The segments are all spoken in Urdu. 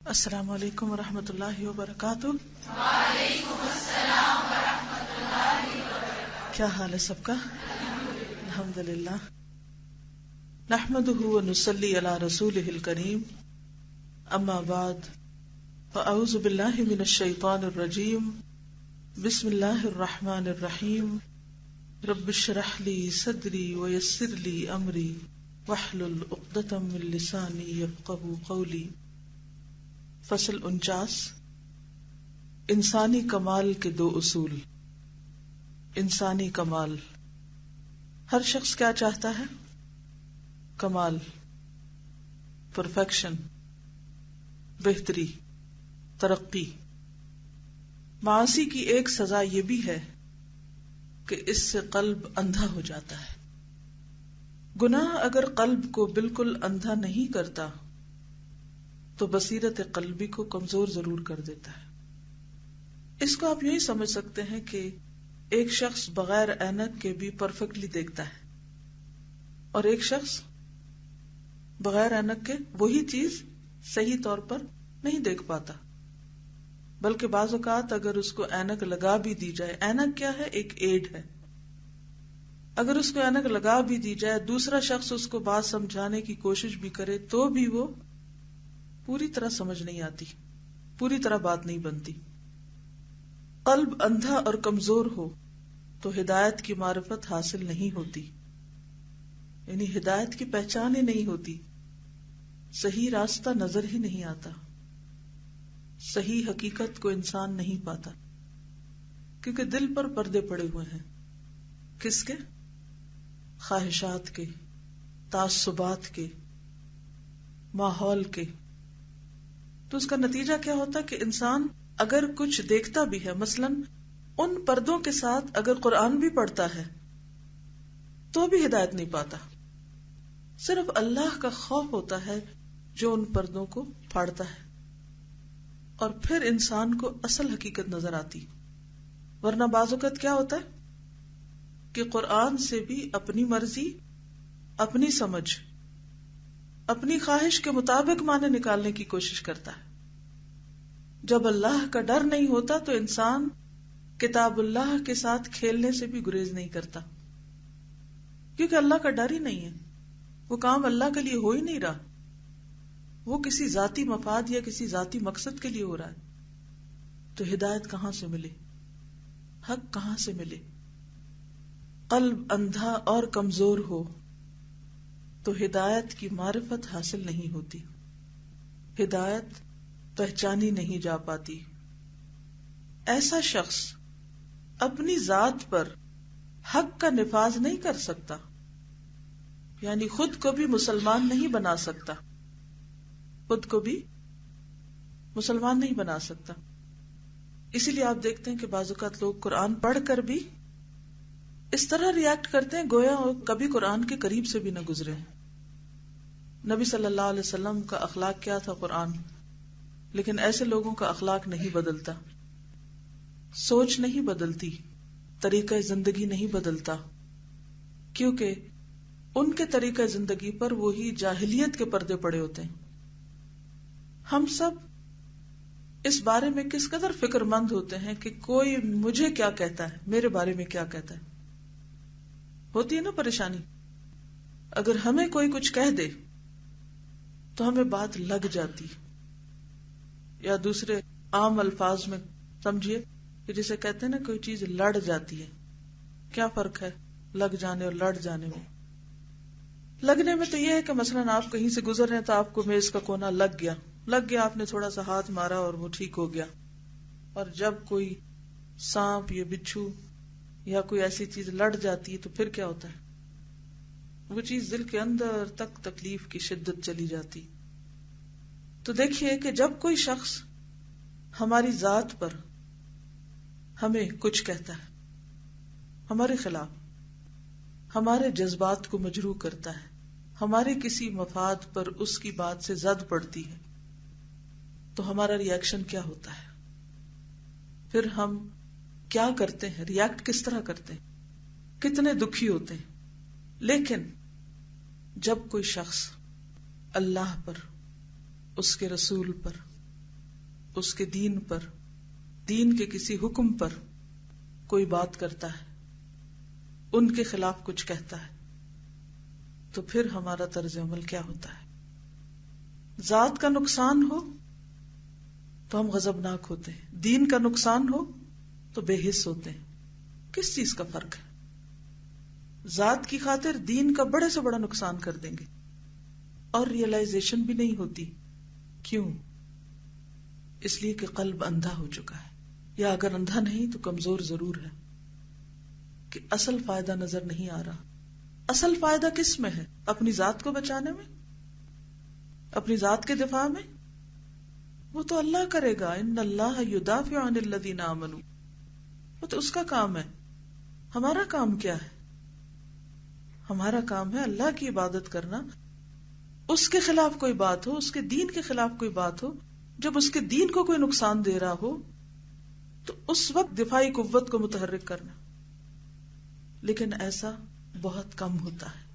السلام علیکم ورحمۃ اللہ وبرکاتہ۔ وعلیکم السلام ورحمۃ اللہ وبرکاتہ۔ کیا حال ہے سب کا؟ الحمدللہ۔ نحمده ونصلی علی رسولہ الکریم، اما بعد فاعوذ باللہ من الشیطان الرجیم، بسم اللہ الرحمن الرحیم، رب اشرح لی صدری ویسر لی امری واحلل عقدۃ من لسانی یفقہوا قولی۔ فصل 49، انسانی کمال کے دو اصول۔ انسانی کمال، ہر شخص کیا چاہتا ہے؟ کمال، پرفیکشن، بہتری، ترقی۔ معاصی کی ایک سزا یہ بھی ہے کہ اس سے قلب اندھا ہو جاتا ہے۔ گناہ اگر قلب کو بالکل اندھا نہیں کرتا تو بصیرت قلبی کو کمزور ضرور کر دیتا ہے۔ اس کو آپ یوں ہی سمجھ سکتے ہیں کہ ایک شخص بغیر اینک کے بھی پرفیکٹلی دیکھتا ہے، اور ایک شخص بغیر اینک کے وہی چیز صحیح طور پر نہیں دیکھ پاتا، بلکہ بعض اوقات اگر اس کو اینک لگا بھی دی جائے، اینک کیا ہے؟ ایک ایڈ ہے۔ اگر اس کو اینک لگا بھی دی جائے، دوسرا شخص اس کو بات سمجھانے کی کوشش بھی کرے تو بھی وہ پوری طرح سمجھ نہیں آتی، پوری طرح بات نہیں بنتی۔ قلب اندھا اور کمزور ہو تو ہدایت کی معرفت حاصل نہیں ہوتی، یعنی ہدایت کی پہچان ہی نہیں ہوتی، صحیح راستہ نظر ہی نہیں آتا، صحیح حقیقت کو انسان نہیں پاتا، کیونکہ دل پر پردے پڑے ہوئے ہیں۔ کس کے؟ خواہشات کے، تعصبات کے، ماحول کے۔ تو اس کا نتیجہ کیا ہوتا ہے کہ انسان اگر کچھ دیکھتا بھی ہے، مثلاً ان پردوں کے ساتھ اگر قرآن بھی پڑھتا ہے تو بھی ہدایت نہیں پاتا۔ صرف اللہ کا خوف ہوتا ہے جو ان پردوں کو پھاڑتا ہے، اور پھر انسان کو اصل حقیقت نظر آتی۔ ورنہ بعض اوقات کیا ہوتا ہے کہ قرآن سے بھی اپنی مرضی، اپنی سمجھ، اپنی خواہش کے مطابق معنی نکالنے کی کوشش کرتا ہے۔ جب اللہ کا ڈر نہیں ہوتا تو انسان کتاب اللہ کے ساتھ کھیلنے سے بھی گریز نہیں کرتا، کیونکہ اللہ کا ڈر ہی نہیں ہے، وہ کام اللہ کے لیے ہو ہی نہیں رہا، وہ کسی ذاتی مفاد یا کسی ذاتی مقصد کے لیے ہو رہا ہے۔ تو ہدایت کہاں سے ملے؟ حق کہاں سے ملے؟ قلب اندھا اور کمزور ہو تو ہدایت کی معرفت حاصل نہیں ہوتی، ہدایت پہچانی نہیں جا پاتی۔ ایسا شخص اپنی ذات پر حق کا نفاذ نہیں کر سکتا، یعنی خود کو بھی مسلمان نہیں بنا سکتا، خود کو بھی مسلمان نہیں بنا سکتا۔ اسی لیے آپ دیکھتے ہیں کہ بعض اوقات لوگ قرآن پڑھ کر بھی اس طرح ریاکٹ کرتے ہیں گویا وہ کبھی قرآن کے قریب سے بھی نہ گزرے۔ نبی صلی اللہ علیہ وسلم کا اخلاق کیا تھا؟ قرآن۔ لیکن ایسے لوگوں کا اخلاق نہیں بدلتا، سوچ نہیں بدلتی، طریقہ زندگی نہیں بدلتا، کیونکہ ان کے طریقہ زندگی پر وہی جاہلیت کے پردے پڑے ہوتے ہیں۔ ہم سب اس بارے میں کس قدر فکر مند ہوتے ہیں کہ کوئی مجھے کیا کہتا ہے، میرے بارے میں کیا کہتا ہے۔ ہوتی ہے نا پریشانی، اگر ہمیں کوئی کچھ کہہ دے تو ہمیں بات لگ جاتی، یا دوسرے عام الفاظ میں سمجھیے کہ جسے کہتے ہیں نا کوئی چیز لڑ جاتی ہے۔ کیا فرق ہے لگ جانے اور لڑ جانے میں؟ لگنے میں تو یہ ہے کہ مثلاً آپ کہیں سے گزر رہے ہیں تو آپ کو میز کا کونا لگ گیا، آپ نے تھوڑا سا ہاتھ مارا اور وہ ٹھیک ہو گیا۔ اور جب کوئی سانپ یا بچھو یا کوئی ایسی چیز لڑ جاتی ہے تو پھر کیا ہوتا ہے؟ وہ چیز دل کے اندر تک تکلیف کی شدت چلی جاتی۔ تو دیکھیے کہ جب کوئی شخص ہماری ذات پر ہمیں کچھ کہتا ہے، ہمارے خلاف، ہمارے جذبات کو مجروح کرتا ہے، ہمارے کسی مفاد پر اس کی بات سے زد پڑتی ہے، تو ہمارا ری ایکشن کیا ہوتا ہے؟ پھر ہم کیا کرتے ہیں؟ ری ایکٹ کس طرح کرتے ہیں؟ کتنے دکھی ہوتے ہیں۔ لیکن جب کوئی شخص اللہ پر، اس کے رسول پر، اس کے دین پر، دین کے کسی حکم پر کوئی بات کرتا ہے، ان کے خلاف کچھ کہتا ہے، تو پھر ہمارا طرز عمل کیا ہوتا ہے؟ ذات کا نقصان ہو تو ہم غضبناک ہوتے ہیں، دین کا نقصان ہو تو بے حس ہوتے ہیں۔ کس چیز کا فرق ہے؟ ذات کی خاطر دین کا بڑے سے بڑا نقصان کر دیں گے اور ریئلائزیشن بھی نہیں ہوتی۔ کیوں؟ اس لیے کہ قلب اندھا ہو چکا ہے، یا اگر اندھا نہیں تو کمزور ضرور ہے، کہ اصل فائدہ نظر نہیں آ رہا۔ اصل فائدہ کس میں ہے؟ اپنی ذات کو بچانے میں، اپنی ذات کے دفاع میں؟ وہ تو اللہ کرے گا، ان اللہ یدافع عن الذین آمنوا، وہ تو اس کا کام ہے۔ ہمارا کام کیا ہے؟ ہمارا کام ہے اللہ کی عبادت کرنا۔ اس کے خلاف کوئی بات ہو، اس کے دین کے خلاف کوئی بات ہو، جب اس کے دین کو کوئی نقصان دے رہا ہو تو اس وقت دفاعی قوت کو متحرک کرنا۔ لیکن ایسا بہت کم ہوتا ہے۔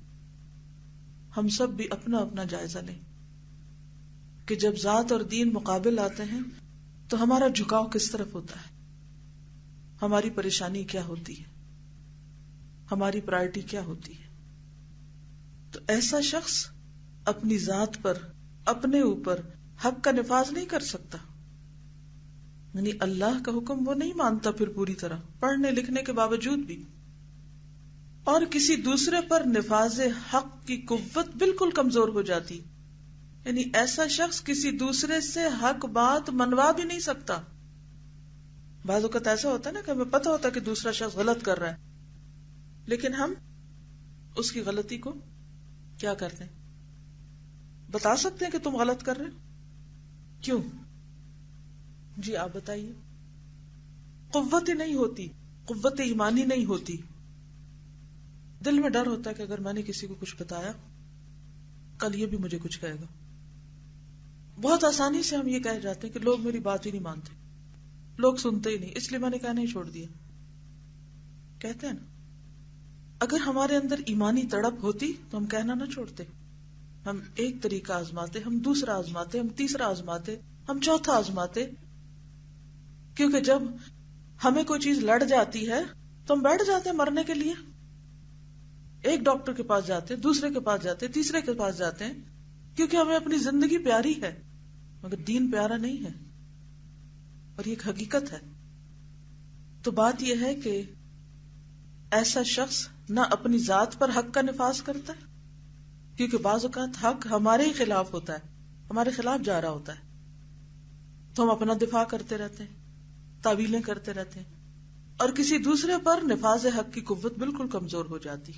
ہم سب بھی اپنا اپنا جائزہ لیں کہ جب ذات اور دین مقابل آتے ہیں تو ہمارا جھکاؤ کس طرف ہوتا ہے، ہماری پریشانی کیا ہوتی ہے، ہماری پرائرٹی کیا ہوتی ہے۔ تو ایسا شخص اپنی ذات پر، اپنے اوپر حق کا نفاذ نہیں کر سکتا، یعنی اللہ کا حکم وہ نہیں مانتا پھر پوری طرح، پڑھنے لکھنے کے باوجود بھی، اور کسی دوسرے پر نفاذ حق کی قوت بالکل کمزور ہو جاتی، یعنی ایسا شخص کسی دوسرے سے حق بات منوا بھی نہیں سکتا۔ بعض اوقات ایسا ہوتا ہے نا کہ ہمیں پتہ ہوتا ہے کہ دوسرا شخص غلط کر رہا ہے، لیکن ہم اس کی غلطی کو کیا کرتے ہیں؟ بتا سکتے ہیں کہ تم غلط کر رہے ہو؟ کیوں؟ جی آپ بتائیے۔ قوت ہی نہیں ہوتی، قوت ایمانی نہیں ہوتی۔ دل میں ڈر ہوتا ہے کہ اگر میں نے کسی کو کچھ بتایا کل یہ بھی مجھے کچھ کہے گا۔ بہت آسانی سے ہم یہ کہہ جاتے ہیں کہ لوگ میری بات ہی نہیں مانتے، لوگ سنتے ہی نہیں، اس لیے میں نے کہنا ہی چھوڑ دیا۔ کہتے ہیں نا، اگر ہمارے اندر ایمانی تڑپ ہوتی تو ہم کہنا نہ چھوڑتے۔ ہم ایک طریقہ آزماتے، ہم دوسرا آزماتے، ہم تیسرا آزماتے، ہم چوتھا آزماتے، کیونکہ جب ہمیں کوئی چیز لڑ جاتی ہے تو ہم بیٹھ جاتے ہیں مرنے کے لیے۔ ایک ڈاکٹر کے پاس جاتے، دوسرے کے پاس جاتے، تیسرے کے پاس جاتے ہیں، کیونکہ ہمیں اپنی زندگی پیاری ہے، مگر دین پیارا نہیں ہے، اور یہ ایک حقیقت ہے۔ تو بات یہ ہے کہ ایسا شخص نہ اپنی ذات پر حق کا نفاذ کرتا ہے، کیونکہ بعض اوقات حق ہمارے ہی خلاف ہوتا ہے، ہمارے خلاف جا رہا ہوتا ہے، تو ہم اپنا دفاع کرتے رہتے ہیں، تعویلیں کرتے رہتے ہیں، اور کسی دوسرے پر نفاذ حق کی قوت بالکل کمزور ہو جاتی،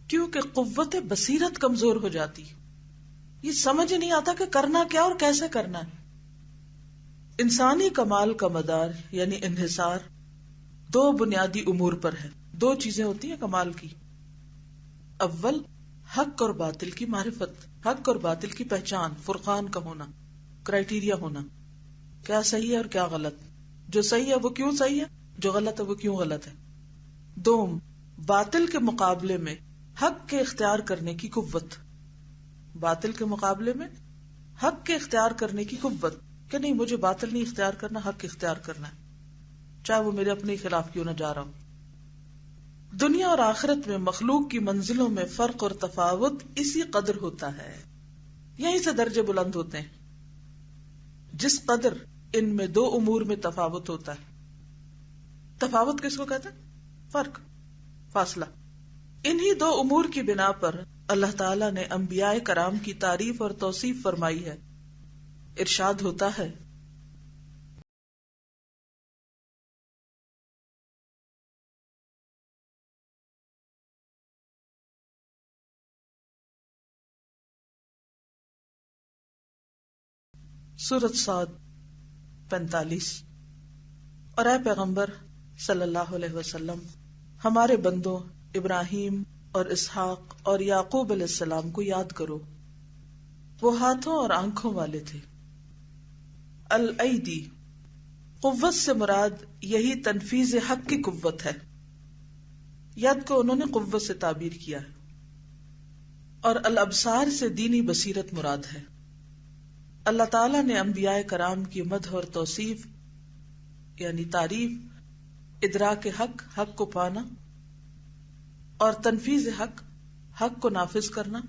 کیونکہ قوت بصیرت کمزور ہو جاتی، یہ سمجھ نہیں آتا کہ کرنا کیا اور کیسے کرنا ہے۔ انسانی کمال کا مدار یعنی انحصار دو بنیادی امور پر ہے۔ دو چیزیں ہوتی ہیں کمال کی، اول حق اور باطل کی معرفت، حق اور باطل کی پہچان، فرقان کا ہونا، کرائیٹیریا ہونا، کیا صحیح ہے اور کیا غلط، جو صحیح ہے وہ کیوں صحیح ہے، جو غلط ہے وہ کیوں غلط ہے۔ دوم، باطل کے مقابلے میں حق کے اختیار کرنے کی قوت، باطل کے مقابلے میں حق کے اختیار کرنے کی قوت، کہ نہیں مجھے باطل نہیں اختیار کرنا، حق اختیار کرنا ہے، چاہے وہ میرے اپنے خلاف کیوں نہ جا رہا ہو۔ دنیا اور آخرت میں مخلوق کی منزلوں میں فرق اور تفاوت اسی قدر ہوتا ہے، یہیں سے درجے بلند ہوتے ہیں، جس قدر ان میں دو امور میں تفاوت ہوتا ہے۔ تفاوت کس کو کہتے ہیں؟ فرق، فاصلہ۔ انہی دو امور کی بنا پر اللہ تعالیٰ نے انبیاء کرام کی تعریف اور توصیف فرمائی ہے۔ ارشاد ہوتا ہے، سورۃ صاد 45، اور اے پیغمبر صلی اللہ علیہ وسلم ہمارے بندوں ابراہیم اور اسحاق اور یعقوب علیہ السلام کو یاد کرو، وہ ہاتھوں اور آنکھوں والے تھے۔ الایدی، قوت سے مراد یہی تنفیذ حق کی قوت ہے، ید کو انہوں نے قوت سے تعبیر کیا ہے، اور الابصار سے دینی بصیرت مراد ہے۔ اللہ تعالیٰ نے انبیاء کرام کی مدح اور توصیف یعنی تعریف ادراک حق، حق کو پانا، اور تنفیذ حق، حق کو نافذ کرنا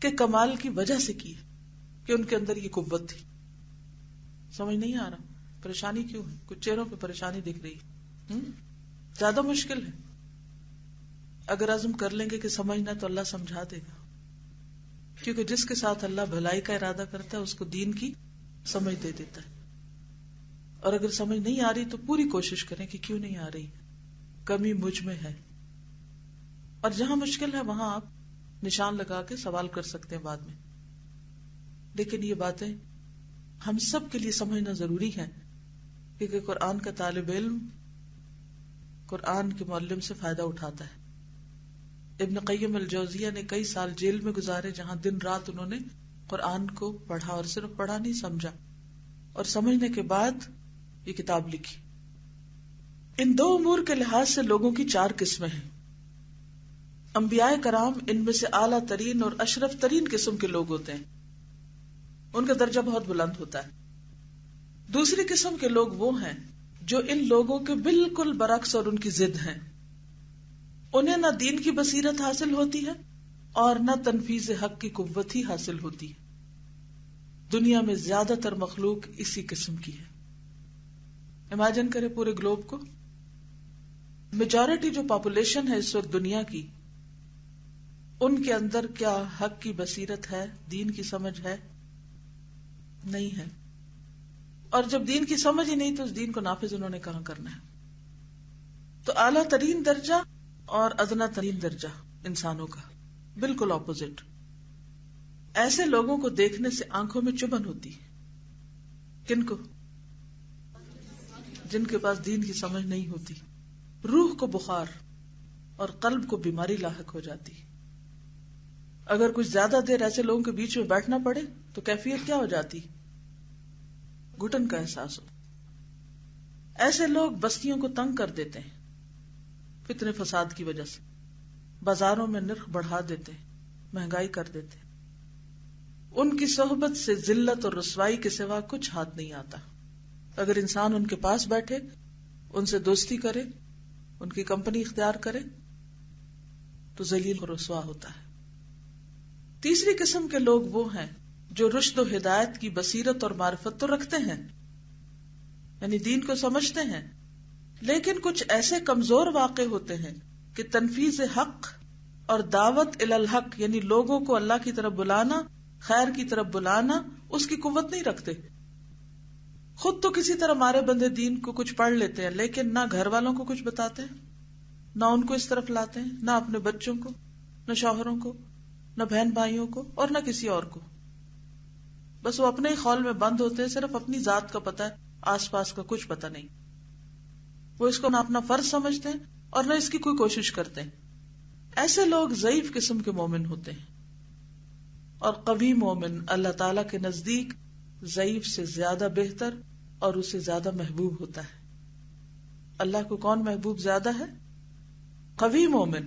کے کمال کی وجہ سے کی ہے کہ ان کے اندر یہ قوت تھی. سمجھ نہیں آ رہا پریشانی کیوں ہے؟ کچھ چہروں پہ پریشانی دکھ رہی ہے. زیادہ مشکل ہے. اگر عزم کر لیں گے کہ سمجھنا تو اللہ سمجھا دے گا، کیونکہ جس کے ساتھ اللہ بھلائی کا ارادہ کرتا ہے اس کو دین کی سمجھ دے دیتا ہے. اور اگر سمجھ نہیں آ رہی تو پوری کوشش کریں کہ کیوں نہیں آ رہی، کمی مجھ میں ہے. اور جہاں مشکل ہے وہاں آپ نشان لگا کے سوال کر سکتے ہیں بعد میں. لیکن یہ باتیں ہم سب کے لیے سمجھنا ضروری ہے، کیونکہ قرآن کا طالب علم قرآن کے معلم سے فائدہ اٹھاتا ہے. ابن قیم الجوزیہ نے کئی سال جیل میں گزارے، جہاں دن رات انہوں نے قرآن کو پڑھا، اور صرف پڑھا نہیں، سمجھا، اور سمجھنے کے بعد یہ کتاب لکھی. ان دو امور کے لحاظ سے لوگوں کی 4 قسمیں ہیں. انبیاء کرام ان میں سے اعلیٰ ترین اور اشرف ترین قسم کے لوگ ہوتے ہیں، ان کا درجہ بہت بلند ہوتا ہے. دوسری قسم کے لوگ وہ ہیں جو ان لوگوں کے بالکل برعکس اور ان کی ضد ہیں. انہیں نہ دین کی بصیرت حاصل ہوتی ہے اور نہ تنفیذ حق کی قوت ہی حاصل ہوتی ہے. دنیا میں زیادہ تر مخلوق اسی قسم کی ہے. امیجن کرے پورے گلوب کو، میجورٹی جو پاپولیشن ہے اس وقت دنیا کی، ان کے اندر کیا حق کی بصیرت ہے، دین کی سمجھ ہے؟ نہیں ہے. اور جب دین کی سمجھ ہی نہیں تو اس دین کو نافذ انہوں نے کہاں کرنا ہے؟ تو اعلیٰ ترین درجہ اور ادنا ترین درجہ انسانوں کا بالکل اپوزٹ. ایسے لوگوں کو دیکھنے سے آنکھوں میں چبھن ہوتی ہے. کن کو؟ جن کے پاس دین کی سمجھ نہیں ہوتی. روح کو بخار اور قلب کو بیماری لاحق ہو جاتی. اگر کچھ زیادہ دیر ایسے لوگوں کے بیچ میں بیٹھنا پڑے تو کیفیت کیا ہو جاتی؟ گھٹن کا احساس ہو. ایسے لوگ بستیوں کو تنگ کر دیتے ہیں فتنے فساد کی وجہ سے. بازاروں میں نرخ بڑھا دیتے ہیں، مہنگائی کر دیتے ہیں. ان کی صحبت سے ذلت اور رسوائی کے سوا کچھ ہاتھ نہیں آتا. اگر انسان ان کے پاس بیٹھے، ان سے دوستی کرے، ان کی کمپنی اختیار کرے تو ذلیل اور رسوا ہوتا ہے. تیسری قسم کے لوگ وہ ہیں جو رشد و ہدایت کی بصیرت اور معرفت تو رکھتے ہیں، یعنی دین کو سمجھتے ہیں، لیکن کچھ ایسے کمزور واقع ہوتے ہیں کہ تنفیذ حق اور دعوت الی الحق یعنی لوگوں کو اللہ کی طرف بلانا، خیر کی طرف بلانا، اس کی قوت نہیں رکھتے. خود تو کسی طرح ہمارے بندے دین کو کچھ پڑھ لیتے ہیں، لیکن نہ گھر والوں کو کچھ بتاتے ہیں، نہ ان کو اس طرف لاتے ہیں، نہ اپنے بچوں کو، نہ شوہروں کو، نہ بہن بھائیوں کو، اور نہ کسی اور کو. بس وہ اپنے ہی خول میں بند ہوتے ہیں، صرف اپنی ذات کا پتہ ہے، آس پاس کا کچھ پتہ نہیں. وہ اس کو نہ اپنا فرض سمجھتے ہیں اور نہ اس کی کوئی کوشش کرتے ہیں. ایسے لوگ ضعیف قسم کے مومن ہوتے ہیں، اور قوی مومن اللہ تعالی کے نزدیک ضعیف سے زیادہ بہتر اور اسے زیادہ محبوب ہوتا ہے. اللہ کو کون محبوب زیادہ ہے؟ قوی مومن.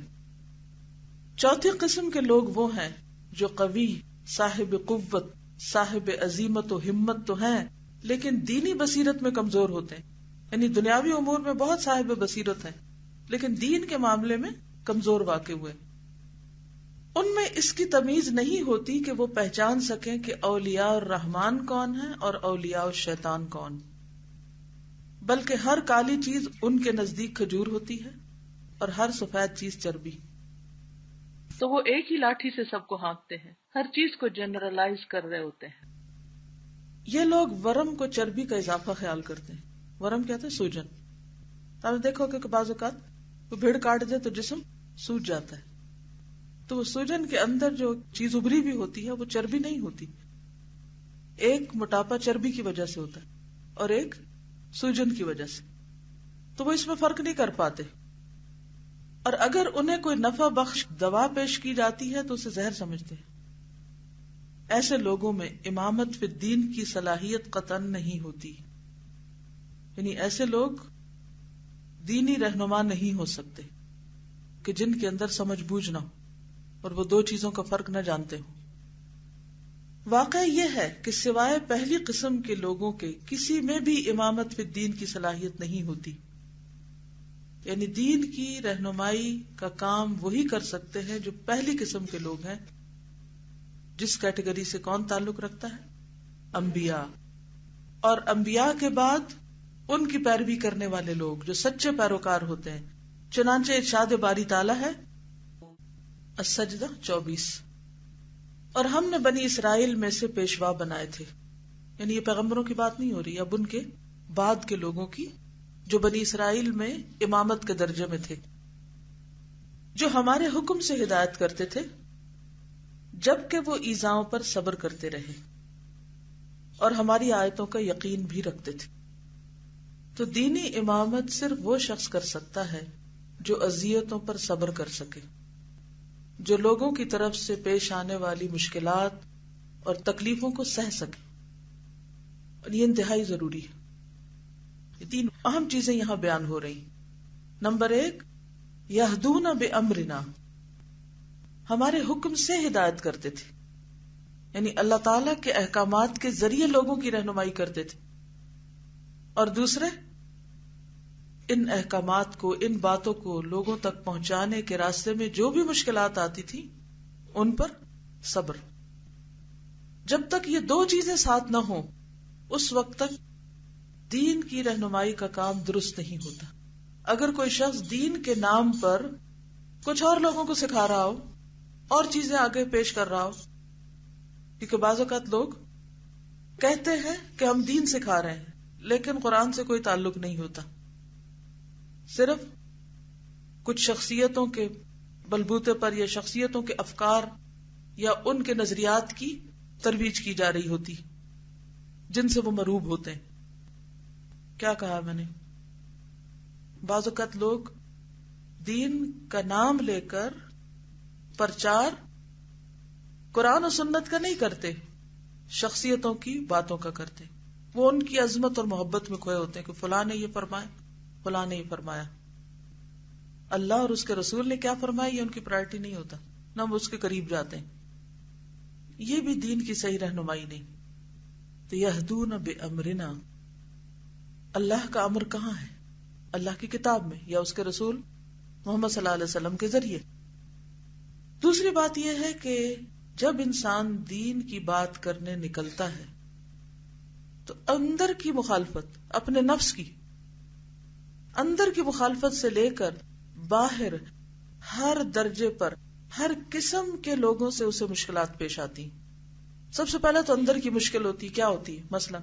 چوتھی قسم کے لوگ وہ ہیں جو قوی، صاحب قوت، صاحب عزیمت و ہمت تو ہیں، لیکن دینی بصیرت میں کمزور ہوتے ہیں. یعنی دنیاوی امور میں بہت صاحب بصیرت ہیں، لیکن دین کے معاملے میں کمزور واقع ہوئے. ان میں اس کی تمیز نہیں ہوتی کہ وہ پہچان سکیں کہ اولیاء الرحمن کون ہیں اور اولیاء الشیطان کون، بلکہ ہر کالی چیز ان کے نزدیک کھجور ہوتی ہے اور ہر سفید چیز چربی. تو وہ ایک ہی لاٹھی سے سب کو ہانکتے ہیں، ہر چیز کو جنرلائز کر رہے ہوتے ہیں. یہ لوگ ورم کو چربی کا اضافہ خیال کرتے ہیں. ورم کہتے ہیں سوجن. آپ دیکھو کہ بعض اوقات کوئی بھیڑ کاٹ دے تو جسم سوج جاتا ہے، تو وہ سوجن کے اندر جو چیز ابری بھی ہوتی ہے وہ چربی نہیں ہوتی. ایک موٹاپا چربی کی وجہ سے ہوتا ہے اور ایک سوجن کی وجہ سے، تو وہ اس میں فرق نہیں کر پاتے. اور اگر انہیں کوئی نفع بخش دوا پیش کی جاتی ہے تو اسے زہر سمجھتے ہیں. ایسے لوگوں میں امامت فی الدین کی صلاحیت قطعاً نہیں ہوتی. یعنی ایسے لوگ دینی رہنما نہیں ہو سکتے کہ جن کے اندر سمجھ بوجھ نہ ہو اور وہ دو چیزوں کا فرق نہ جانتے ہوں. واقعہ یہ ہے کہ سوائے پہلی قسم کے لوگوں کے کسی میں بھی امامت فی الدین کی صلاحیت نہیں ہوتی. یعنی دین کی رہنمائی کا کام وہی کر سکتے ہیں جو پہلی قسم کے لوگ ہیں. جس کیٹیگری سے کون تعلق رکھتا ہے؟ انبیاء. اور انبیاء کے بعد ان کی پیروی کرنے والے لوگ جو سچے پیروکار ہوتے ہیں. چنانچہ ارشاد باری تعالیٰ ہے السجدہ 24. اور ہم نے بنی اسرائیل میں سے پیشوا بنائے تھے. یعنی یہ پیغمبروں کی بات نہیں ہو رہی، اب ان کے بعد کے لوگوں کی جو بنی اسرائیل میں امامت کے درجے میں تھے، جو ہمارے حکم سے ہدایت کرتے تھے جبکہ وہ ایذاؤں پر صبر کرتے رہے اور ہماری آیتوں کا یقین بھی رکھتے تھے. تو دینی امامت صرف وہ شخص کر سکتا ہے جو اذیتوں پر صبر کر سکے، جو لوگوں کی طرف سے پیش آنے والی مشکلات اور تکلیفوں کو سہ سکے. اور یہ انتہائی ضروری ہے. یہ تین اہم چیزیں یہاں بیان ہو رہی. نمبر 1، یہدون بامرنا، ہمارے حکم سے ہدایت کرتے تھے، یعنی اللہ تعالی کے احکامات کے ذریعے لوگوں کی رہنمائی کرتے تھے. اور دوسرے، ان احکامات کو، ان باتوں کو لوگوں تک پہنچانے کے راستے میں جو بھی مشکلات آتی تھی ان پر صبر. جب تک یہ دو چیزیں ساتھ نہ ہوں اس وقت تک دین کی رہنمائی کا کام درست نہیں ہوتا. اگر کوئی شخص دین کے نام پر کچھ اور لوگوں کو سکھا رہا ہو اور چیزیں آگے پیش کر رہا ہو، کیونکہ بعض اوقات لوگ کہتے ہیں کہ ہم دین سکھا رہے ہیں لیکن قرآن سے کوئی تعلق نہیں ہوتا، صرف کچھ شخصیتوں کے بلبوتے پر یا شخصیتوں کے افکار یا ان کے نظریات کی ترویج کی جا رہی ہوتی جن سے وہ مروب ہوتے ہیں. کیا کہا میں نے؟ بعض اوقات لوگ دین کا نام لے کر پرچار قرآن و سنت کا نہیں کرتے، شخصیتوں کی باتوں کا کرتے. وہ ان کی عظمت اور محبت میں کھوئے ہوتے ہیں کہ فلاں نے یہ فرمایا، فلاں نے یہ فرمایا. اللہ اور اس کے رسول نے کیا فرمایا یہ ان کی پرائرٹی نہیں ہوتا، نہ وہ اس کے قریب جاتے ہیں. یہ بھی دین کی صحیح رہنمائی نہیں. تو یہدون بامرنا، اللہ کا امر کہاں ہے؟ اللہ کی کتاب میں یا اس کے رسول محمد صلی اللہ علیہ وسلم کے ذریعے. دوسری بات یہ ہے کہ جب انسان دین کی بات کرنے نکلتا ہے تو اندر کی مخالفت، اپنے نفس کی اندر کی مخالفت سے لے کر باہر ہر درجے پر ہر قسم کے لوگوں سے اسے مشکلات پیش آتی. سب سے پہلے تو اندر کی مشکل ہوتی. کیا ہوتی ہے؟ مثلا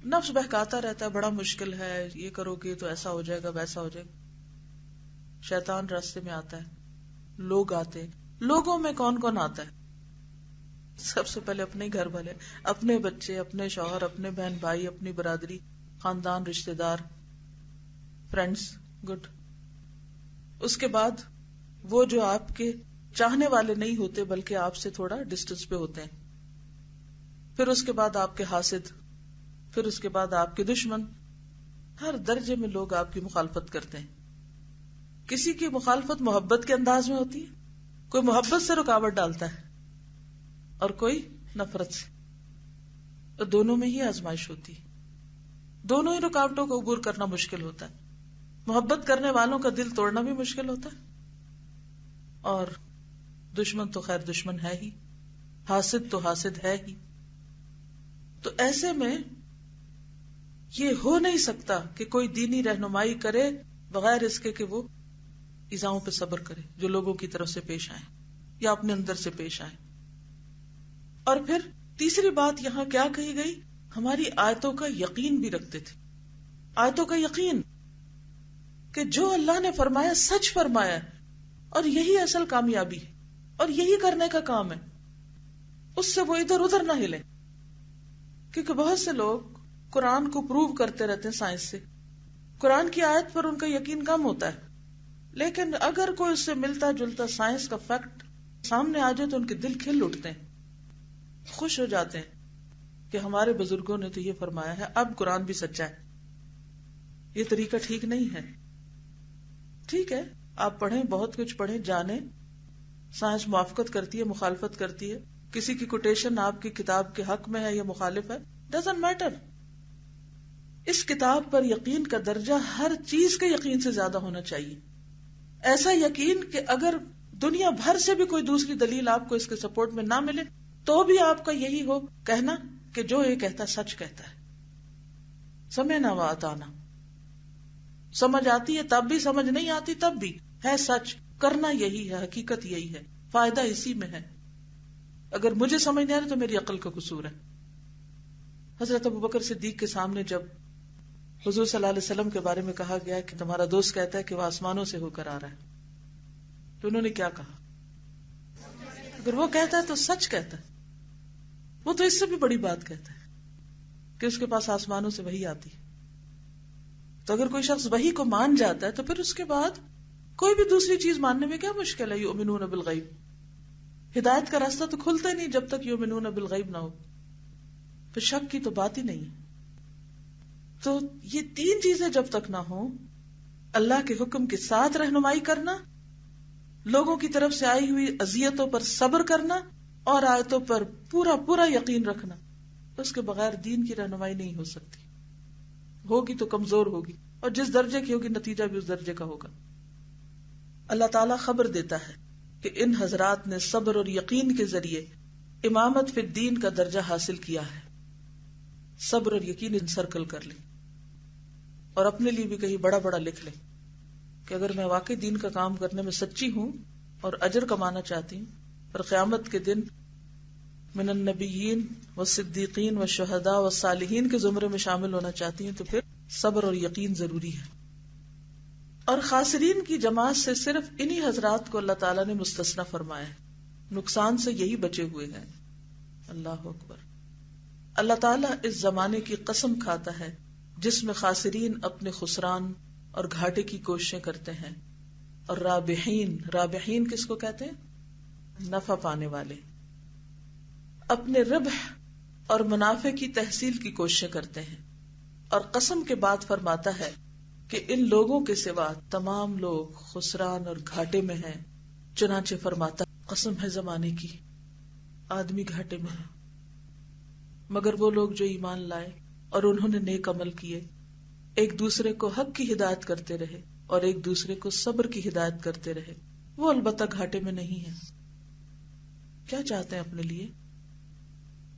نفس بہکاتا رہتا ہے، بڑا مشکل ہے، یہ کرو گے تو ایسا ہو جائے گا، ویسا ہو جائے گا. شیطان راستے میں آتا ہے، لوگ آتے ہیں. لوگوں میں کون کون آتا ہے؟ سب سے پہلے اپنے گھر والے، اپنے بچے، اپنے شوہر، اپنے بہن بھائی، اپنی برادری، خاندان، رشتہ دار، فرینڈز. گڈ. اس کے بعد وہ جو آپ کے چاہنے والے نہیں ہوتے بلکہ آپ سے تھوڑا ڈسٹینس پہ ہوتے ہیں. پھر اس کے بعد آپ کے حاسد، پھر اس کے بعد آپ کے دشمن. ہر درجے میں لوگ آپ کی مخالفت کرتے ہیں. کسی کی مخالفت محبت کے انداز میں ہوتی ہے، کوئی محبت سے رکاوٹ ڈالتا ہے اور کوئی نفرت سے. تو دونوں میں ہی آزمائش ہوتی ہے، دونوں ہی رکاوٹوں کو عبور کرنا مشکل ہوتا ہے. محبت کرنے والوں کا دل توڑنا بھی مشکل ہوتا ہے، اور دشمن تو خیر دشمن ہے ہی، حاسد تو حاسد ہے ہی. تو ایسے میں یہ ہو نہیں سکتا کہ کوئی دینی رہنمائی کرے بغیر اس کے کہ وہ ایذاؤں پہ صبر کرے جو لوگوں کی طرف سے پیش آئیں یا اپنے اندر سے پیش آئیں. اور پھر تیسری بات یہاں کیا کہی گئی؟ ہماری آیتوں کا یقین بھی رکھتے تھے. آیتوں کا یقین کہ جو اللہ نے فرمایا سچ فرمایا، اور یہی اصل کامیابی ہے اور یہی کرنے کا کام ہے. اس سے وہ ادھر ادھر نہ ہلے. کیونکہ بہت سے لوگ قرآن کو پروو کرتے رہتے ہیں سائنس سے. قرآن کی آیت پر ان کا یقین کم ہوتا ہے، لیکن اگر کوئی اس سے ملتا جلتا سائنس کا فیکٹ سامنے آ جائے تو ان کے دل کھل اٹھتے ہیں، خوش ہو جاتے ہیں کہ ہمارے بزرگوں نے تو یہ فرمایا ہے، اب قرآن بھی سچا ہے. یہ طریقہ ٹھیک نہیں ہے. ٹھیک ہے آپ پڑھیں، بہت کچھ پڑھیں، جانیں، سائنس موافقت کرتی ہے، مخالفت کرتی ہے، کسی کی کوٹیشن آپ کی کتاب کے حق میں ہے یا مخالف ہے، ڈزنٹ میٹر. اس کتاب پر یقین کا درجہ ہر چیز کے یقین سے زیادہ ہونا چاہیے. ایسا یقین کہ اگر دنیا بھر سے بھی کوئی دوسری دلیل آپ کو اس کے سپورٹ میں نہ ملے تو بھی آپ کا یہی ہو کہنا کہ جو یہ کہتا سچ کہتا ہے. سمعنا و اطعنا. سمجھ آتی ہے تب بھی، سمجھ نہیں آتی تب بھی، ہے سچ، کرنا یہی ہے، حقیقت یہی ہے، فائدہ اسی میں ہے. اگر مجھے سمجھ نہیں آ رہا تو میری عقل کا قصور ہے. حضرت ابوبکر صدیق کے سامنے جب حضور صلی اللہ علیہ وسلم کے بارے میں کہا گیا کہ تمہارا دوست کہتا ہے کہ وہ آسمانوں سے ہو کر آ رہا ہے، تو انہوں نے کیا کہا؟ اگر وہ کہتا ہے تو سچ کہتا ہے. وہ تو اس سے بھی بڑی بات کہتا ہے کہ اس کے پاس آسمانوں سے وحی آتی ہے. تو اگر کوئی شخص وحی کو مان جاتا ہے تو پھر اس کے بعد کوئی بھی دوسری چیز ماننے میں کیا مشکل ہے؟ یؤمنون بالغیب. ہدایت کا راستہ تو کھلتا ہی نہیں جب تک یؤمنون بالغیب نہ ہو. پھر شک کی تو بات ہی نہیں. تو یہ تین چیزیں جب تک نہ ہوں، اللہ کے حکم کے ساتھ رہنمائی کرنا، لوگوں کی طرف سے آئی ہوئی اذیتوں پر صبر کرنا، اور آیتوں پر پورا پورا یقین رکھنا، اس کے بغیر دین کی رہنمائی نہیں ہو سکتی. ہوگی تو کمزور ہوگی، اور جس درجے کی ہوگی نتیجہ بھی اس درجے کا ہوگا. اللہ تعالیٰ خبر دیتا ہے کہ ان حضرات نے صبر اور یقین کے ذریعے امامت فی الدین کا درجہ حاصل کیا ہے. صبر اور یقین انسرکل کر لیں اور اپنے لیے بھی کہیں بڑا بڑا لکھ لیں کہ اگر میں واقعی دین کا کام کرنے میں سچی ہوں اور اجر کمانا چاہتی ہوں اور قیامت کے دن من النبیین والصدیقین والشہداء والصالحین کے زمرے میں شامل ہونا چاہتی ہوں تو پھر صبر اور یقین ضروری ہے. اور خاسرین کی جماعت سے صرف انہی حضرات کو اللہ تعالیٰ نے مستثنی فرمایا ہے، نقصان سے یہی بچے ہوئے ہیں. اللہ اکبر. اللہ تعالیٰ اس زمانے کی قسم کھاتا ہے جس میں خاسرین اپنے خسران اور گھاٹے کی کوششیں کرتے ہیں، اور رابحین کس کو کہتے ہیں؟ نفع پانے والے، اپنے ربح اور منافع کی تحصیل کی کوششیں کرتے ہیں. اور قسم کے بعد فرماتا ہے کہ ان لوگوں کے سوا تمام لوگ خسران اور گھاٹے میں ہیں. چنانچہ فرماتا قسم ہے زمانے کی، آدمی گھاٹے میں ہے، مگر وہ لوگ جو ایمان لائے اور انہوں نے نیک عمل کیے، ایک دوسرے کو حق کی ہدایت کرتے رہے اور ایک دوسرے کو صبر کی ہدایت کرتے رہے، وہ البتہ گھاٹے میں نہیں ہے. کیا چاہتے ہیں اپنے لیے؟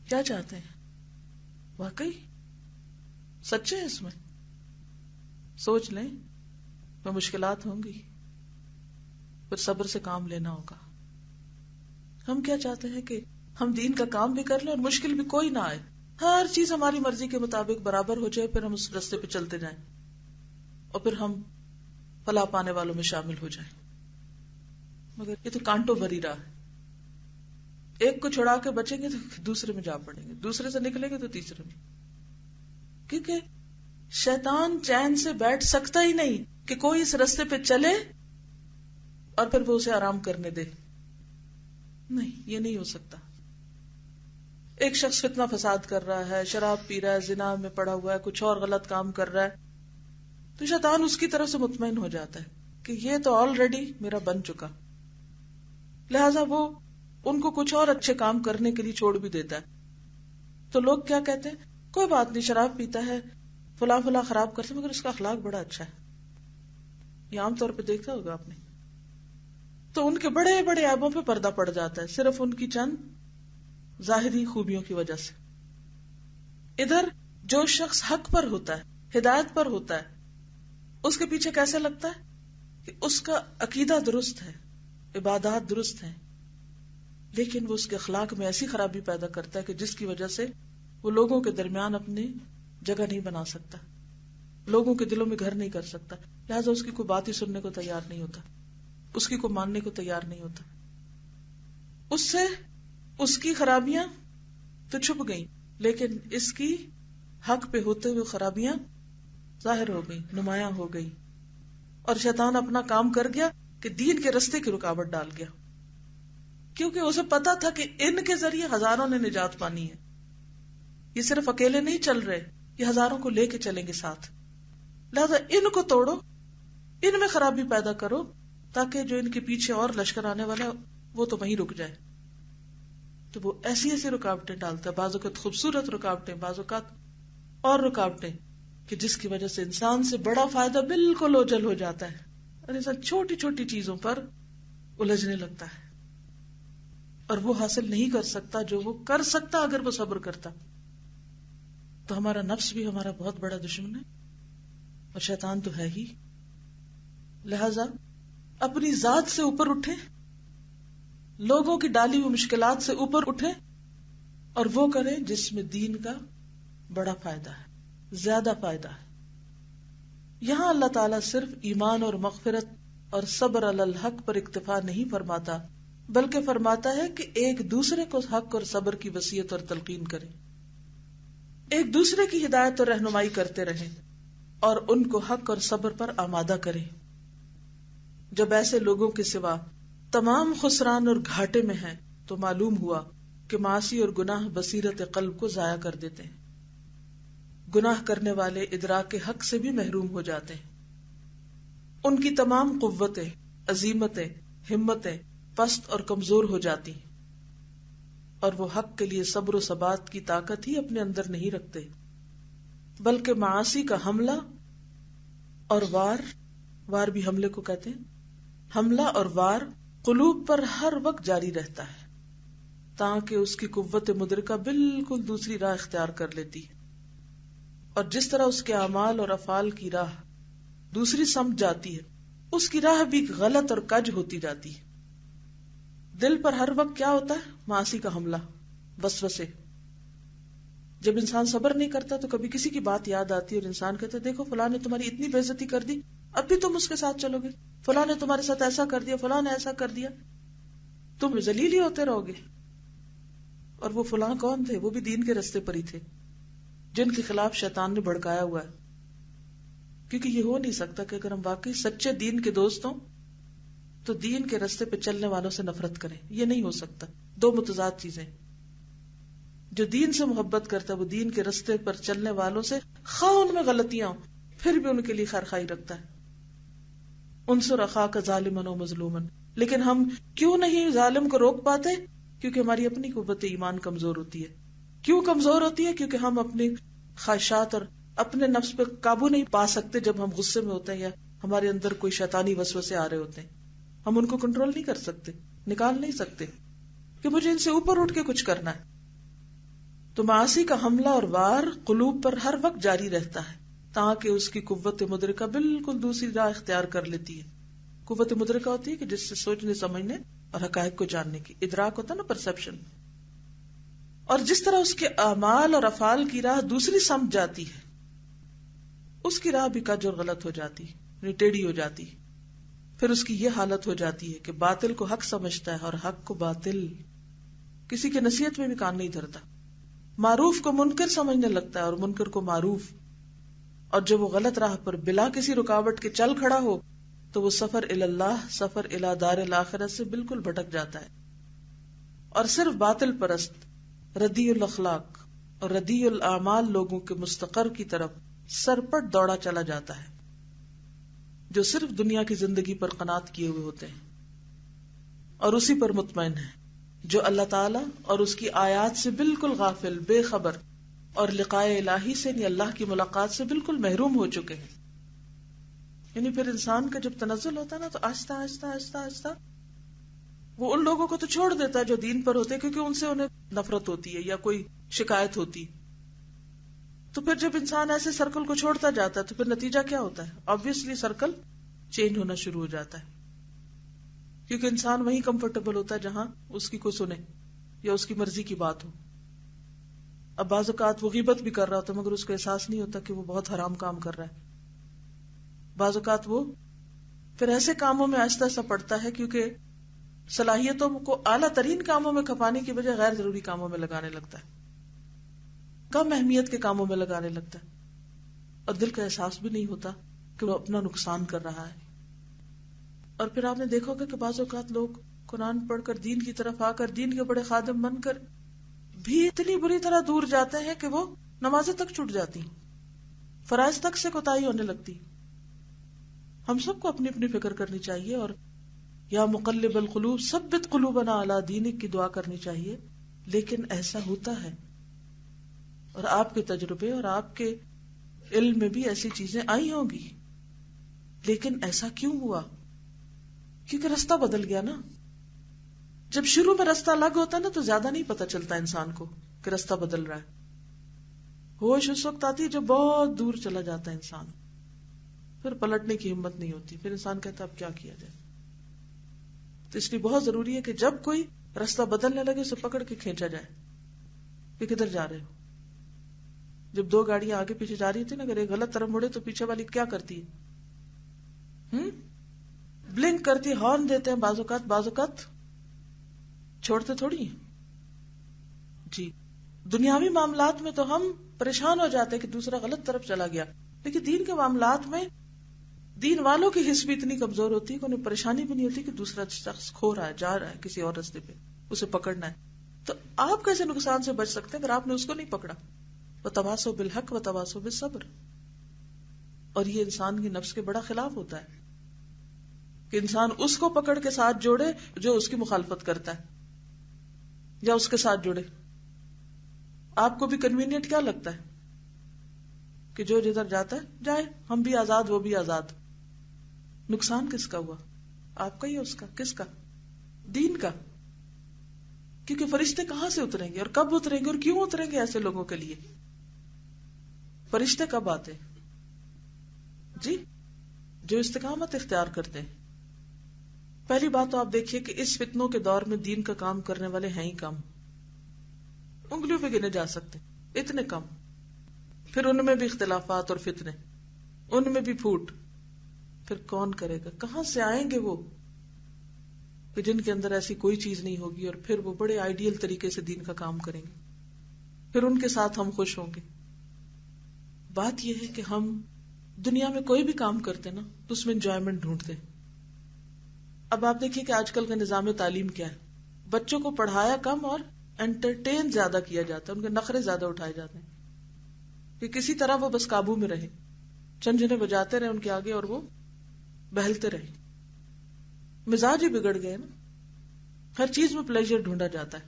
کیا چاہتے ہیں؟ واقعی سچے ہیں اس میں؟ سوچ لیں. میں مشکلات ہوں گی، پھر صبر سے کام لینا ہوگا. ہم کیا چاہتے ہیں کہ ہم دین کا کام بھی کر لیں اور مشکل بھی کوئی نہ آئے، ہر چیز ہماری مرضی کے مطابق برابر ہو جائے، پھر ہم اس راستے پہ چلتے جائیں اور پھر ہم فلاح پانے والوں میں شامل ہو جائیں. مگر یہ تو کانٹوں بھری راہ ہے. ایک کو چھڑا کے بچیں گے تو دوسرے میں جا پڑیں گے، دوسرے سے نکلیں گے تو تیسرے میں. کیونکہ شیطان چین سے بیٹھ سکتا ہی نہیں کہ کوئی اس راستے پہ چلے اور پھر وہ اسے آرام کرنے دے. نہیں، یہ نہیں ہو سکتا. ایک شخص فتنہ فساد کر رہا ہے، شراب پی رہا ہے، زنا میں پڑا ہوا ہے، کچھ اور غلط کام کر رہا ہے، تو شیطان اس کی طرف سے مطمئن ہو جاتا ہے کہ یہ تو آلریڈی میرا بن چکا، لہذا وہ ان کو کچھ اور اچھے کام کرنے کے لیے چھوڑ بھی دیتا ہے. تو لوگ کیا کہتے ہیں؟ کوئی بات نہیں، شراب پیتا ہے، فلاں فلاں خراب کرتے، مگر اس کا اخلاق بڑا اچھا ہے. یہ عام طور پہ دیکھا ہوگا آپ نے. تو ان کے بڑے بڑے عیبوں پہ پردہ پڑ جاتا ہے صرف ان کی چند ظاہری خوبیوں کی وجہ سے. ادھر جو شخص حق پر ہوتا ہے، ہدایت پر ہوتا ہے، اس کے پیچھے کیسے لگتا ہے کہ اس کا عقیدہ درست ہے، عبادات درست ہیں، لیکن وہ اس کے اخلاق میں ایسی خرابی پیدا کرتا ہے کہ جس کی وجہ سے وہ لوگوں کے درمیان اپنی جگہ نہیں بنا سکتا، لوگوں کے دلوں میں گھر نہیں کر سکتا، لہذا اس کی کوئی بات ہی سننے کو تیار نہیں ہوتا، اس کی کوئی ماننے کو تیار نہیں ہوتا. اس سے اس کی خرابیاں تو چھپ گئیں، لیکن اس کی حق پہ ہوتے ہوئے خرابیاں ظاہر ہو گئی، نمایاں ہو گئی، اور شیطان اپنا کام کر گیا کہ دین کے رستے کی رکاوٹ ڈال گیا، کیونکہ اسے پتا تھا کہ ان کے ذریعے ہزاروں نے نجات پانی ہے. یہ صرف اکیلے نہیں چل رہے، یہ ہزاروں کو لے کے چلیں گے ساتھ، لہذا ان کو توڑو، ان میں خرابی پیدا کرو، تاکہ جو ان کے پیچھے اور لشکر آنے والا وہ تو وہیں رک جائے. تو وہ ایسی ایسی رکاوٹیں ڈالتا ہے، بعض اوقات خوبصورت رکاوٹیں، بعض اوقات اور رکاوٹیں کہ جس کی وجہ سے انسان سے بڑا فائدہ بالکل اوجھل ہو جاتا ہے اور انسان چھوٹی چھوٹی چیزوں پر الجھنے لگتا ہے اور وہ حاصل نہیں کر سکتا جو وہ کر سکتا اگر وہ صبر کرتا. تو ہمارا نفس بھی ہمارا بہت بڑا دشمن ہے اور شیطان تو ہے ہی. لہذا اپنی ذات سے اوپر اٹھے، لوگوں کی ڈالی ہوئی مشکلات سے اوپر اٹھے اور وہ کریں جس میں دین کا بڑا فائدہ ہے، زیادہ فائدہ ہے. یہاں اللہ تعالیٰ صرف ایمان اور مغفرت اور صبر علی الحق پر اکتفا نہیں فرماتا، بلکہ فرماتا ہے کہ ایک دوسرے کو حق اور صبر کی وصیت اور تلقین کریں، ایک دوسرے کی ہدایت اور رہنمائی کرتے رہیں اور ان کو حق اور صبر پر آمادہ کریں. جب ایسے لوگوں کے سوا تمام خسران اور گھاٹے میں ہیں تو معلوم ہوا کہ معاصی اور گناہ بصیرت قلب کو ضائع کر دیتے ہیں. گناہ کرنے والے ادراک حق سے بھی محروم ہو جاتے ہیں. ان کی تمام قوتیں، عزیمتیں، ہمتیں پست اور کمزور ہو جاتی ہیں اور وہ حق کے لیے صبر و ثبات کی طاقت ہی اپنے اندر نہیں رکھتے، بلکہ معاصی کا حملہ اور وار بھی حملے کو کہتے ہیں، حملہ اور وار قلوب پر ہر وقت جاری رہتا ہے تاکہ اس کی قوت مدرکہ بالکل دوسری راہ اختیار کر لیتی ہے. اور جس طرح اس کے اعمال اور افعال کی راہ دوسری سمجھ جاتی ہے، اس کی راہ بھی غلط اور کج ہوتی جاتی ہے. دل پر ہر وقت کیا ہوتا ہے؟ معاصی کا حملہ، وسوسے. جب انسان صبر نہیں کرتا تو کبھی کسی کی بات یاد آتی ہے اور انسان کہتا ہے دیکھو فلاں نے تمہاری اتنی بے عزتی کر دی، اب بھی تم اس کے ساتھ چلو گے، فلاں نے تمہارے ساتھ ایسا کر دیا، فلاں نے ایسا کر دیا، تم ذلیل ہی ہوتے رہو گے. اور وہ فلاں کون تھے؟ وہ بھی دین کے رستے پر ہی تھے جن کے خلاف شیطان نے بھڑکایا ہوا ہے. کیونکہ یہ ہو نہیں سکتا کہ اگر ہم واقعی سچے دین کے دوست ہوں تو دین کے رستے پہ چلنے والوں سے نفرت کریں. یہ نہیں ہو سکتا. دو متضاد چیزیں. جو دین سے محبت کرتا ہے وہ دین کے رستے پر چلنے والوں سے خواہ ان میں غلطیاں ہوں پھر بھی ان کے لیے خیرخواہی رکھتا ہے. انصر اخاک ظالما و مظلوما. لیکن ہم کیوں نہیں ظالم کو روک پاتے؟ کیونکہ ہماری اپنی قوت ایمان کمزور ہوتی ہے. کیوں کمزور ہوتی ہے؟ کیونکہ ہم اپنی خواہشات اور اپنے نفس پہ قابو نہیں پا سکتے. جب ہم غصے میں ہوتے ہیں یا ہمارے اندر کوئی شیطانی وسوسے آ رہے ہوتے ہیں ہم ان کو کنٹرول نہیں کر سکتے، نکال نہیں سکتے کہ مجھے ان سے اوپر اٹھ کے کچھ کرنا ہے. تو معاصی کا حملہ اور وار قلوب پر ہر وقت جاری رہتا ہے تاکہ اس کی قوت مدرکہ بالکل دوسری راہ اختیار کر لیتی ہے. قوت مدرکہ ہوتی ہے کہ جس سے سوچنے سمجھنے اور حقائق کو جاننے کی. ادراک ہوتا ہے نا، پرسپشن. اور جس طرح اس کے اعمال اور افعال کی راہ دوسری سمجھ جاتی ہے اس کی راہ بھی کج اور غلط ہو جاتی، یعنی ٹیڑھی ہو جاتی. پھر اس کی یہ حالت ہو جاتی ہے کہ باطل کو حق سمجھتا ہے اور حق کو باطل. کسی کے نصیحت میں بھی کان نہیں دھرتا. معروف کو منکر سمجھنے لگتا ہے اور منکر کو معروف. اور جب وہ غلط راہ پر بلا کسی رکاوٹ کے چل کھڑا ہو تو وہ سفر الی اللہ، سفر الی دار الاخرہ سے بالکل بھٹک جاتا ہے اور صرف باطل پرست، ردی الاخلاق اور ردی الاعمال لوگوں کے مستقر کی طرف سرپٹ دوڑا چلا جاتا ہے جو صرف دنیا کی زندگی پر قناعت کیے ہوئے ہوتے ہیں اور اسی پر مطمئن ہیں، جو اللہ تعالی اور اس کی آیات سے بالکل غافل، بے خبر اور لقائے الہی سے یعنی اللہ کی ملاقات سے بالکل محروم ہو چکے ہیں. یعنی پھر انسان کا جب تنزل ہوتا ہے نا تو آہستہ آہستہ آہستہ آہستہ وہ ان لوگوں کو تو چھوڑ دیتا ہے جو دین پر ہوتے ہیں کیونکہ ان سے انہیں نفرت ہوتی ہے یا کوئی شکایت ہوتی. تو پھر جب انسان ایسے سرکل کو چھوڑتا جاتا ہے تو پھر نتیجہ کیا ہوتا ہے؟ آبویسلی سرکل چینج ہونا شروع ہو جاتا ہے کیونکہ انسان وہیں کمفرٹیبل ہوتا ہے جہاں اس کی کوئی سنے یا اس کی مرضی کی بات ہو. اب بعض اوقات وہ غیبت بھی کر رہا ہوتا ہے مگر اس کو احساس نہیں ہوتا کہ وہ بہت حرام کام کر رہا ہے. بعض اوقات وہ پھر ایسے کاموں میں آہستہ آہستہ پڑتا ہے کیونکہ صلاحیتوں کو اعلیٰ ترین کاموں میں کھپانے کی بجائے غیر ضروری کاموں میں لگانے لگتا ہے، کم اہمیت کے کاموں میں لگانے لگتا ہے اور دل کا احساس بھی نہیں ہوتا کہ وہ اپنا نقصان کر رہا ہے. اور پھر آپ نے دیکھا ہوگا کہ بعض اوقات لوگ قرآن پڑھ کر دین کی طرف آ کر دین کے بڑے خادم بن کر بھی اتنی بری طرح دور جاتے ہیں کہ وہ نمازیں تک چھوٹ جاتی، فرائض تک سے کوتاہی ہونے لگتی. ہم سب کو اپنی اپنی فکر کرنی چاہیے اور یا مقلب القلوب ثبت قلوبنا علی دینک کی دعا کرنی چاہیے. لیکن ایسا ہوتا ہے، اور آپ کے تجربے اور آپ کے علم میں بھی ایسی چیزیں آئی ہوں گی، لیکن ایسا کیوں ہوا؟ کیونکہ رستہ بدل گیا نا. جب شروع میں رستہ الگ ہوتا ہے نا تو زیادہ نہیں پتا چلتا انسان کو کہ رستہ بدل رہا ہے. ہوش اس وقت آتی ہے جب بہت دور چلا جاتا ہے انسان، پھر پلٹنے کی ہمت نہیں ہوتی، پھر انسان کہتا اب کیا کیا جائے. تو اس لیے بہت ضروری ہے کہ جب کوئی راستہ بدلنے لگے اسے پکڑ کے کھینچا جائے کہ کدھر جا رہے ہو. جب دو گاڑیاں آگے پیچھے جا رہی تھی نا، اگر ایک غلط طرف مڑے تو پیچھے والی کیا کرتی ہے؟ بلنک کرتی، ہارن دیتے ہیں، بعض اوقات چھوڑتے تھوڑی ہیں. جی دنیاوی معاملات میں تو ہم پریشان ہو جاتے ہیں کہ دوسرا غلط طرف چلا گیا، لیکن دین کے معاملات میں دین والوں کی حس بھی اتنی کمزور ہوتی ہے کہ انہیں پریشانی بھی نہیں ہوتی کہ دوسرا شخص کھو رہا ہے، جا رہا ہے کسی اور راستے پہ، اسے پکڑنا ہے. تو آپ کیسے نقصان سے بچ سکتے ہیں اگر آپ نے اس کو نہیں پکڑا؟ وتواصوا بالحق وتواصوا بالصبر. اور یہ انسان کی نفس کے بڑا خلاف ہوتا ہے کہ انسان اس کو پکڑ کے ساتھ جوڑے جو اس کی مخالفت کرتا ہے، یا اس کے ساتھ جڑے. آپ کو بھی کنوینئنٹ کیا لگتا ہے کہ جو جدھر جاتا ہے جائے، ہم بھی آزاد وہ بھی آزاد. نقصان کس کا ہوا؟ آپ کا یا اس کا؟ کس کا؟ دین کا. کیونکہ فرشتے کہاں سے اتریں گے اور کب اتریں گے اور کیوں اتریں گے ایسے لوگوں کے لیے؟ فرشتے کب آتے جی؟ جو استقامت اختیار کرتے ہیں. پہلی بات تو آپ دیکھیے کہ اس فتنوں کے دور میں دین کا کام کرنے والے ہیں ہی کم، انگلیوں پہ گنے جا سکتے، اتنے کم. پھر ان میں بھی اختلافات اور فتنے، ان میں بھی پھوٹ. پھر کون کرے گا؟ کہاں سے آئیں گے وہ کہ جن کے اندر ایسی کوئی چیز نہیں ہوگی، اور پھر وہ بڑے آئیڈیل طریقے سے دین کا کام کریں گے، پھر ان کے ساتھ ہم خوش ہوں گے. بات یہ ہے کہ ہم دنیا میں کوئی بھی کام کرتے نا تو اس میں انجوائمنٹ ڈھونڈتے. اب آپ دیکھیے کہ آج کل کا نظام تعلیم کیا ہے، بچوں کو پڑھایا کم اور انٹرٹین زیادہ کیا جاتا ہے، ان کے نخرے زیادہ اٹھائے جاتے ہیں کہ کسی طرح وہ بس قابو میں رہے، جھنجھنے بجاتے رہے ان کے آگے اور وہ بہلتے رہے. مزاج ہی بگڑ گئے نا، ہر چیز میں پلیجر ڈھونڈا جاتا ہے.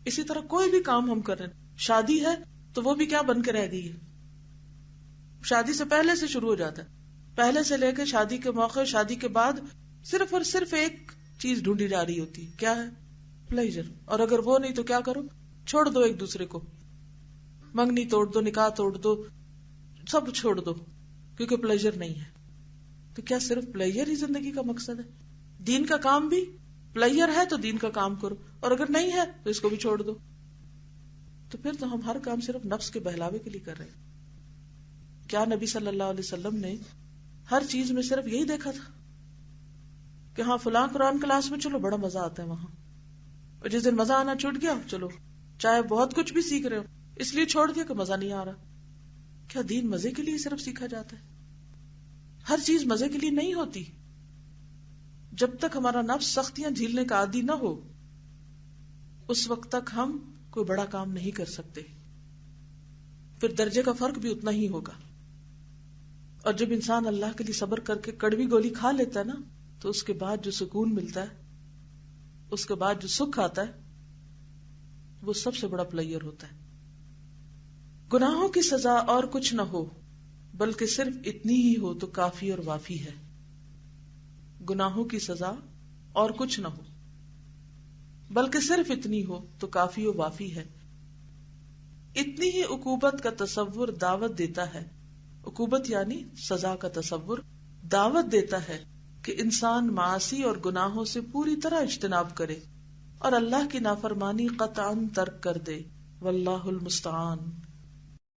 اسی طرح کوئی بھی کام ہم کر رہے ہیں، شادی ہے تو وہ بھی کیا بن کے رہ گئی ہے؟ شادی سے پہلے سے شروع ہو جاتا ہے، پہلے سے لے کے شادی کے موقع، شادی کے بعد صرف اور صرف ایک چیز ڈھونڈی جا رہی ہوتی ہے، کیا ہے؟ پلیجر. اور اگر وہ نہیں تو کیا کرو؟ چھوڑ دو ایک دوسرے کو، منگنی توڑ دو، نکاح توڑ دو، سب چھوڑ دو کیونکہ پلیجر نہیں ہے. تو کیا صرف پلیجر ہی زندگی کا مقصد ہے؟ دین کا کام بھی پلیجر ہے تو دین کا کام کرو، اور اگر نہیں ہے تو اس کو بھی چھوڑ دو. تو پھر تو ہم ہر کام صرف نفس کے بہلاوے کے لیے کر رہے ہیں. کیا نبی صلی اللہ علیہ وسلم نے ہر چیز میں صرف یہی دیکھا تھا کہ ہاں فلاں قرآن کلاس میں چلو بڑا مزہ آتا ہے وہاں، اور جس دن مزہ آنا چھوٹ گیا چلو چاہے بہت کچھ بھی سیکھ رہے ہو اس لیے چھوڑ دیا کہ مزہ نہیں آ رہا؟ کیا دین مزے کے لیے صرف سیکھا جاتا ہے؟ ہر چیز مزے کے لیے نہیں ہوتی. جب تک ہمارا نفس سختیاں جھیلنے کا عادی نہ ہو اس وقت تک ہم کوئی بڑا کام نہیں کر سکتے. پھر درجے کا فرق بھی اتنا ہی ہوگا. اور جب انسان اللہ کے لیے صبر کر کے کڑوی گولی کھا لیتا ہے نا تو اس کے بعد جو سکون ملتا ہے، اس کے بعد جو سکھ آتا ہے، وہ سب سے بڑا پلیئر ہوتا ہے. گناہوں کی سزا اور کچھ نہ ہو بلکہ صرف اتنی ہی ہو تو کافی اور وافی ہے. گناہوں کی سزا اور کچھ نہ ہو بلکہ صرف اتنی ہو تو کافی اور وافی ہے. اتنی ہی عقوبت کا تصور دعوت دیتا ہے، عقوبت یعنی سزا کا تصور دعوت دیتا ہے کہ انسان معاصی اور گناہوں سے پوری طرح اجتناب کرے اور اللہ کی نافرمانی قطعاً ترک کر دے. واللہ المستعان.